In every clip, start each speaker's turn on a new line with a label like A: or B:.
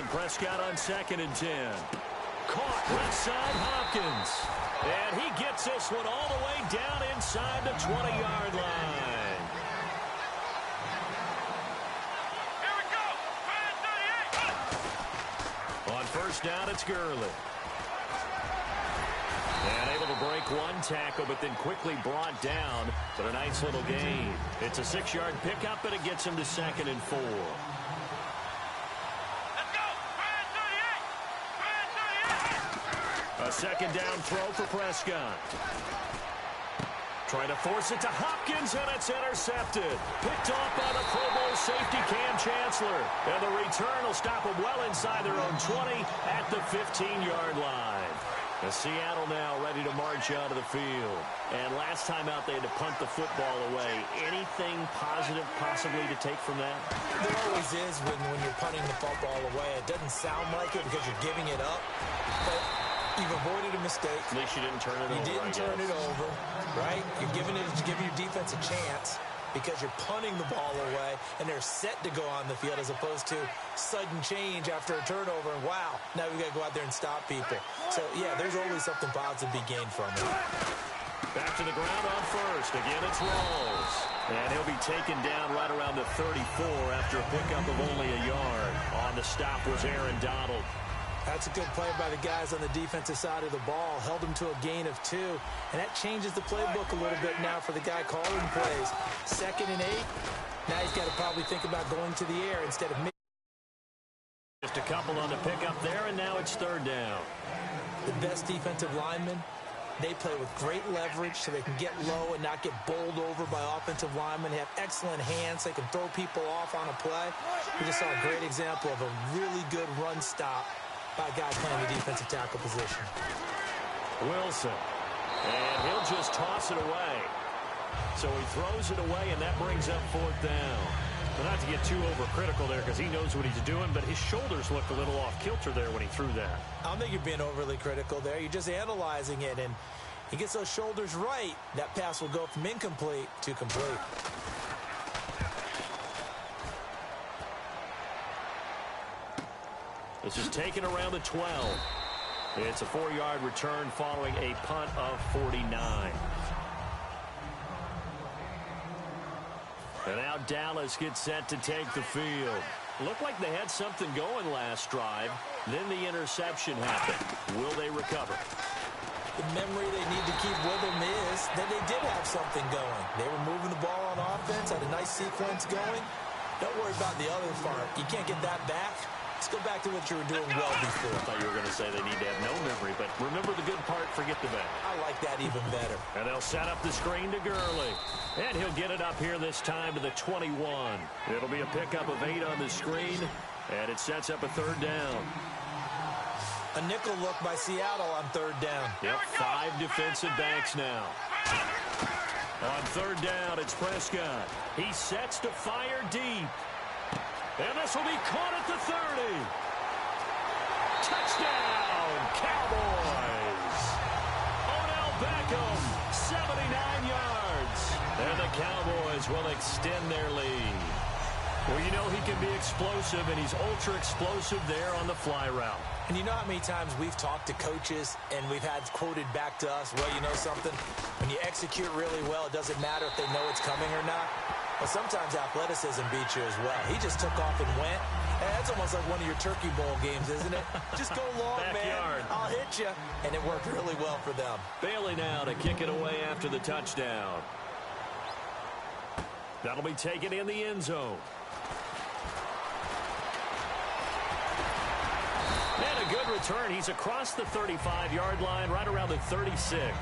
A: Prescott on 2nd and 10. Caught left side Hopkins. And he gets this one all the way down inside the 20-yard line.
B: Here we go. 38.
A: On first down, it's Gurley. And able to break one tackle, but then quickly brought down. But a nice little gain. It's a 6-yard pickup, and it gets him to 2nd and 4. A 2nd down throw for Prescott. Trying to force it to Hopkins, and it's intercepted. Picked off by the Pro Bowl safety Cam Chancellor. And the return will stop them well inside their own 20 at the 15-yard line. The Seattle now ready to march out of the field. And last time out, they had to punt the football away. Anything positive possibly to take from that?
C: There always is when you're punting the football away. It doesn't sound like it because you're giving it up. But you've avoided a mistake.
A: At least you didn't turn it over.
C: You didn't turn it over, right? You're giving your defense a chance because you're punting the ball away, and they're set to go on the field as opposed to sudden change after a turnover, and wow, now we've got to go out there and stop people. So, yeah, there's always something positive to be gained from it.
A: Back to the ground on first. Again, it's Rawls. And he'll be taken down right around the 34 after a pickup of only a yard. On the stop was Aaron Donald.
C: That's a good play by the guys on the defensive side of the ball. Held him to a gain of 2. And that changes the playbook a little bit now for the guy calling plays. 2nd and 8. Now he's got to probably think about going to the air instead of mid.
A: Just a couple on the pickup there, and now it's 3rd down.
C: The best defensive linemen, they play with great leverage so they can get low and not get bowled over by offensive linemen. They have excellent hands. They can throw people off on a play. We just saw a great example of a really good run stop by a guy playing the defensive tackle position.
A: Wilson. And he'll just toss it away. So he throws it away, and that brings up 4th down. But not to get too overcritical there because he knows what he's doing, but his shoulders looked a little off kilter there when he threw that.
C: I don't think you're being overly critical there. You're just analyzing it, and he gets those shoulders right. That pass will go from incomplete to complete.
A: This is taken around the 12. It's a 4-yard return following a punt of 49. And now Dallas gets set to take the field. Looked like they had something going last drive. Then the interception happened. Will they recover?
C: The memory they need to keep with them is that they did have something going. They were moving the ball on offense, had a nice sequence going. Don't worry about the other part. You can't get that back. Let's go back to what you were doing well before.
A: I thought you were going to say they need to have no memory, but remember the good part, forget the bad.
C: I like that even better.
A: And they'll set up the screen to Gurley. And he'll get it up here this time to the 21. It'll be a pickup of 8 on the screen, and it sets up a 3rd down.
C: A nickel look by Seattle on 3rd down.
A: Yep, 5 defensive backs now. On 3rd down, it's Prescott. He sets to fire deep. And this will be caught at the 30. Touchdown, Cowboys. Odell Beckham, 79 yards. And the Cowboys will extend their lead. Well, you know he can be explosive, and he's ultra-explosive there on the fly route.
C: And you know how many times we've talked to coaches and we've had quoted back to us, well, you know something? When you execute really well, it doesn't matter if they know it's coming or not. Well, sometimes athleticism beats you as well. He just took off and went. And that's almost like one of your Turkey Bowl games, isn't it? Just go long,
A: Backyard.
C: man. I'll hit you. And it worked really well for them.
A: Bailey now to kick it away after the touchdown. That'll be taken in the end zone. And a good return. He's across the 35-yard line, right around the 36.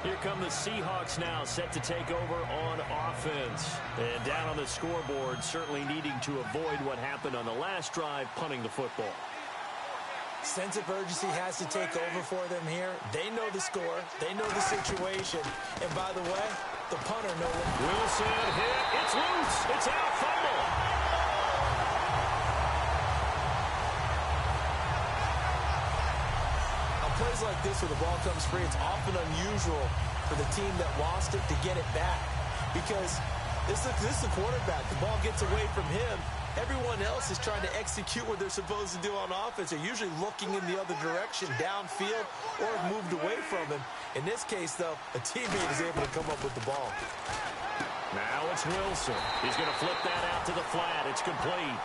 A: Here come the Seahawks now, set to take over on offense. And down on the scoreboard, certainly needing to avoid what happened on the last drive, punting the football.
C: Sense of urgency has to take over for them here. They know the score. They know the situation. And by the way, the punter knows it.
A: Wilson hit. It's loose. It's out. Fumble.
C: On plays like this where the ball comes free, it's often unusual for the team that lost it to get it back. Because This is the quarterback. The ball gets away from him. Everyone else is trying to execute what they're supposed to do on offense. They're usually looking in the other direction, downfield, or have moved away from him. In this case, though, a teammate is able to come up with the ball.
A: Now it's Wilson. He's going to flip that out to the flat. It's complete.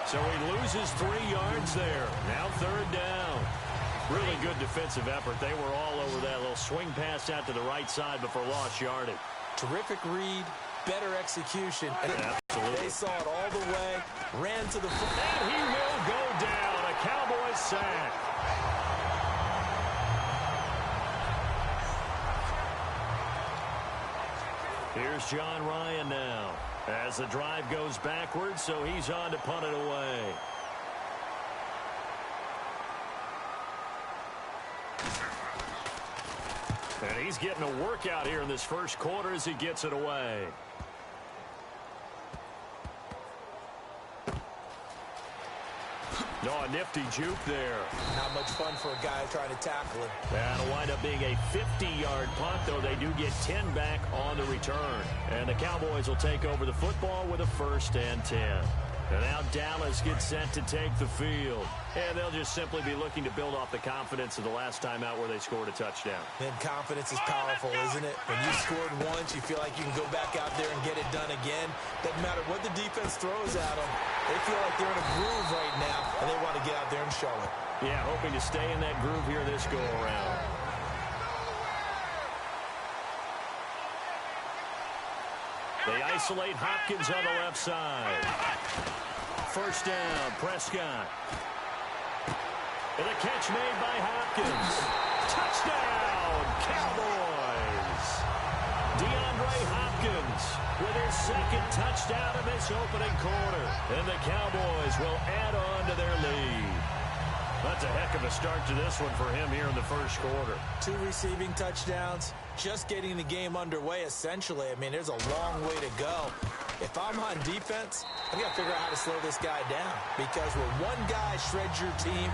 A: So he loses 3 yards there. Now 3rd down. Really good defensive effort. They were all over that little swing pass out to the right side before lost yardage.
C: Terrific read, better execution.
A: Absolutely.
C: They saw it all the way, ran to the foot.
A: And he will go down. A Cowboys sack. Here's John Ryan now as the drive goes backwards, so he's on to punt it away. And he's getting a workout here in this first quarter as he gets it away. No, a nifty juke there.
C: Not much fun for a guy trying to tackle him.
A: That'll wind up being a 50-yard punt, though they do get 10 back on the return. And the Cowboys will take over the football with a 1st and 10. And now Dallas gets set to take the field. And they'll just simply be looking to build off the confidence of the last time out where they scored a touchdown.
C: And confidence is powerful, isn't it? When you scored once, you feel like you can go back out there and get it done again. Doesn't matter what the defense throws at them. They feel like they're in a groove right now, and they want to get out there and show it.
A: Yeah, hoping to stay in that groove here this go-around. They isolate Hopkins on the left side. 1st down, Prescott. And a catch made by Hopkins. Touchdown, Cowboys. DeAndre Hopkins with his 2nd touchdown in this opening quarter. And the Cowboys will add on to their lead. That's a heck of a start to this one for him here in the first quarter.
C: 2 receiving touchdowns, just getting the game underway, essentially. I mean, there's a long way to go. If I'm on defense, I've got to figure out how to slow this guy down. Because when one guy shreds your team,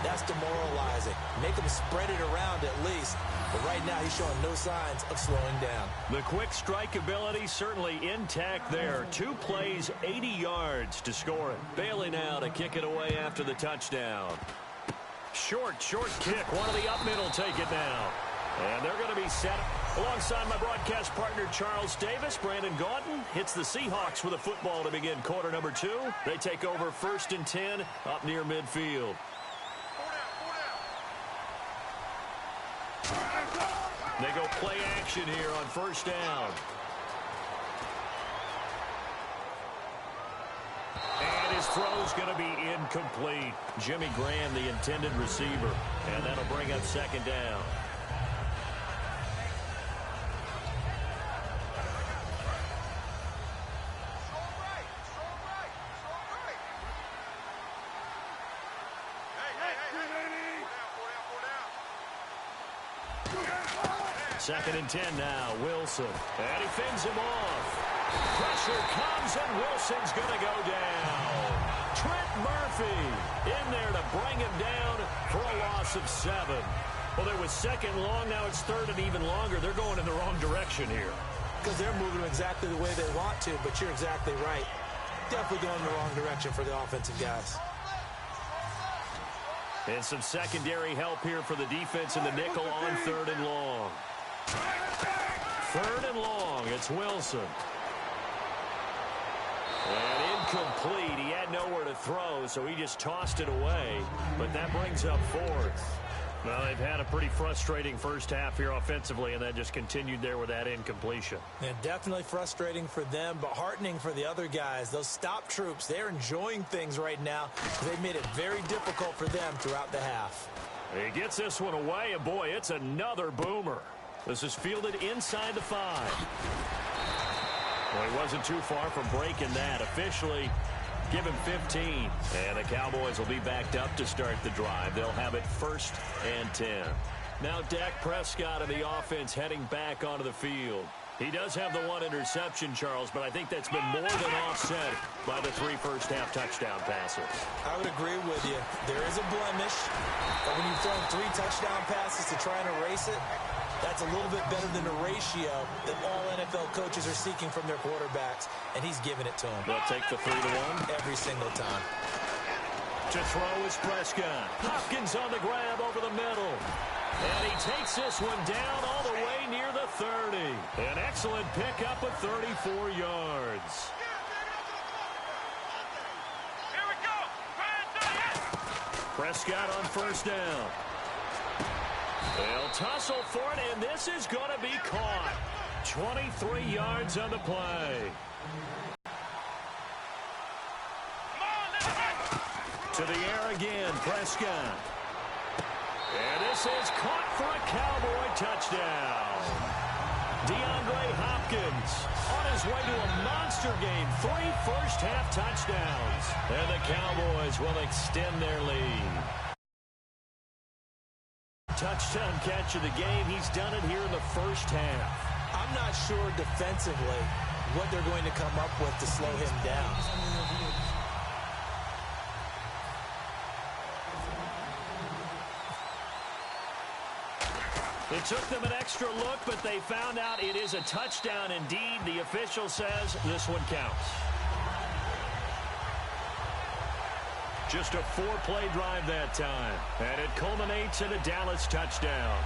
C: that's demoralizing. Make him spread it around at least. But right now, he's showing no signs of slowing down.
A: The quick strike ability certainly intact there. 2 plays, 80 yards to score it. Bailey now to kick it away after the touchdown. Short kick. One of the up middle take it now. And they're going to be set alongside my broadcast partner, Charles Davis. Brandon Gaudin hits the Seahawks with a football to begin quarter number 2. They take over 1st and 10 up near midfield. They go play action here on 1st down. And his throw's going to be incomplete. Jimmy Graham, the intended receiver. And that'll bring up 2nd down. Second and 10 now, Wilson. And he fends him off. Pressure comes, and Wilson's going to go down. Trent Murphy in there to bring him down for a loss of 7. Well, it was 2nd long. Now it's 3rd and even longer. They're going in the wrong direction here.
C: Because they're moving exactly the way they want to, but you're exactly right. Definitely going in the wrong direction for the offensive guys.
A: And some secondary help here for the defense in the nickel on 3rd and long. 3rd and long, it's Wilson. And incomplete. He had nowhere to throw, so he just tossed it away. But that brings up 4th. Well, they've had a pretty frustrating first half here offensively, and that just continued there with that incompletion.
C: And definitely frustrating for them, but heartening for the other guys. Those stop troops, they're enjoying things right now. They've made it very difficult for them throughout the half.
A: He gets this one away, and boy, it's another boomer. This is fielded inside the 5. Well, he wasn't too far from breaking that. Officially, give him 15. And the Cowboys will be backed up to start the drive. They'll have it 1st and 10. Now Dak Prescott and the offense heading back onto the field. He does have the 1 interception, Charles, but I think that's been more than offset by the 3 first-half touchdown passes.
C: I would agree with you. There is a blemish, but when you've thrown 3 touchdown passes to try and erase it, That's a little bit better than the ratio that all NFL coaches are seeking from their quarterbacks, and he's giving it to them.
A: They'll take the 3-1.
C: Every single time.
A: To throw is Prescott. Hopkins on the grab over the middle. And he takes this one down all the way near the 30. An excellent pickup of 34 yards.
B: Here we go.
A: Prescott on first down. They'll tussle for it, and this is going to be caught. 23 yards on the play. To the air again, Prescott. And this is caught for a Cowboy touchdown. DeAndre Hopkins on his way to a monster game. 3 first-half touchdowns. And the Cowboys will extend their lead. Touchdown catch of the game. He's done it here in the first half.
C: I'm not sure defensively what they're going to come up with to slow him down.
A: It took them an extra look, but they found out it is a touchdown indeed. The official says this one counts. Just a 4-play drive that time, and it culminates in a Dallas touchdown.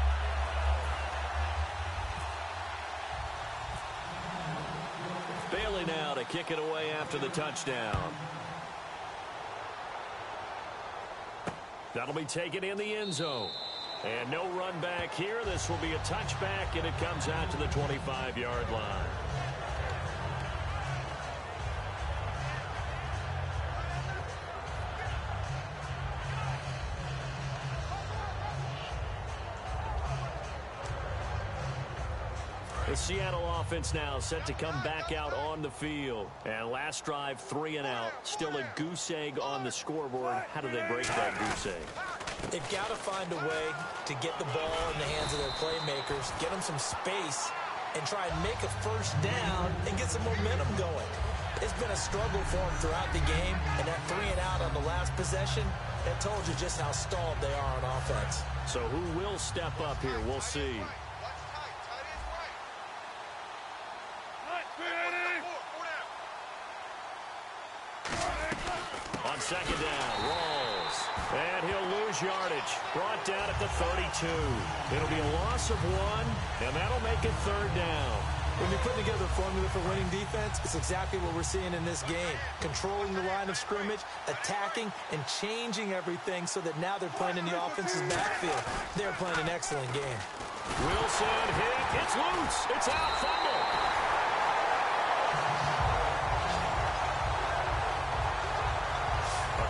A: Bailey now to kick it away after the touchdown. That'll be taken in the end zone. And no run back here. This will be a touchback, and it comes out to the 25-yard line. The Seattle offense now set to come back out on the field. And last drive, 3 and out. Still a goose egg on the scoreboard. How do they break that goose egg?
C: They've got to find a way to get the ball in the hands of their playmakers, get them some space, and try and make a first down and get some momentum going. It's been a struggle for them throughout the game, and that 3 and out on the last possession, that told you just how stalled they are on offense.
A: So who will step up here? We'll see. On second down, Rawls. And he'll lose yardage. Brought down at the 32. It'll be a loss of 1, and that'll make it 3rd down.
C: When you put together a formula for winning defense, it's exactly what we're seeing in this game. Controlling the line of scrimmage, attacking, and changing everything so that now they're playing in the offense's backfield. They're playing an excellent game.
A: Wilson hit. It's loose. It's out. Fumble.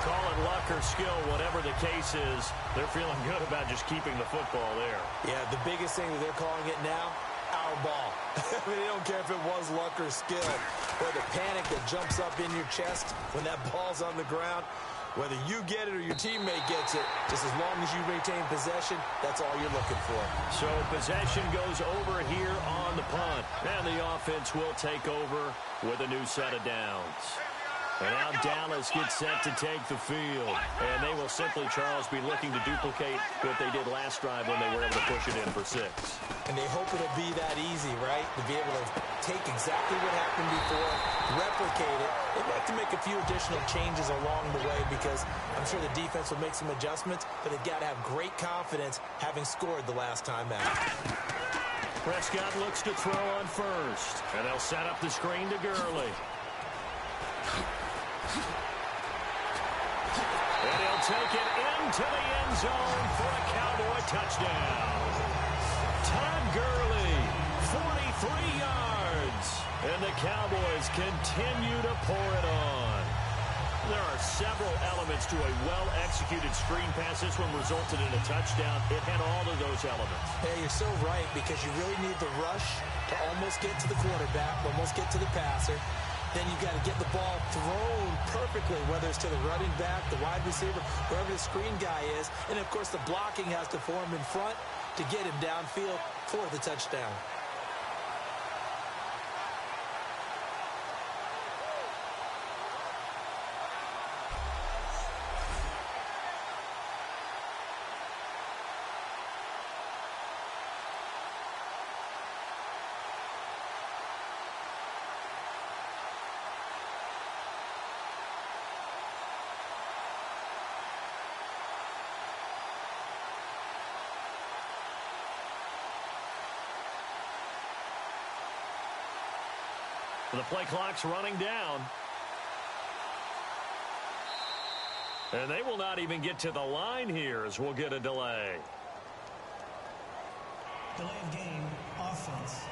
A: Call it luck or skill, whatever the case is, they're feeling good about just keeping the football there.
C: Yeah, the biggest thing that they're calling it now, our ball. I mean, they don't care if it was luck or skill, or the panic that jumps up in your chest when that ball's on the ground. Whether you get it or your teammate gets it, just as long as you retain possession, that's all you're looking for.
A: So possession goes over here on the punt, and the offense will take over with a new set of downs. And now Dallas gets set to take the field. And they will simply, Charles, be looking to duplicate what they did last drive when they were able to push it in for 6.
C: And they hope it'll be that easy, right? To be able to take exactly what happened before, replicate it. They'd like to make a few additional changes along the way because I'm sure the defense will make some adjustments, but they've got to have great confidence having scored the last time out.
A: Prescott looks to throw on first. And they'll set up the screen to Gurley. And he'll take it into the end zone for a Cowboy touchdown. Todd Gurley, 43 yards. And the Cowboys continue to pour it on. There are several elements to a well-executed screen pass. This one resulted in a touchdown. It had all of those elements.
C: Hey, you're so right because you really need the rush to almost get to the quarterback, almost get to the passer. Then you've got to get the ball thrown perfectly, whether it's to the running back, the wide receiver, wherever the screen guy is. And, of course, the blocking has to form in front to get him downfield for the touchdown.
A: The play clock's running down. And they will not even get to the line here as we'll get a delay.
D: Delay of game, offense.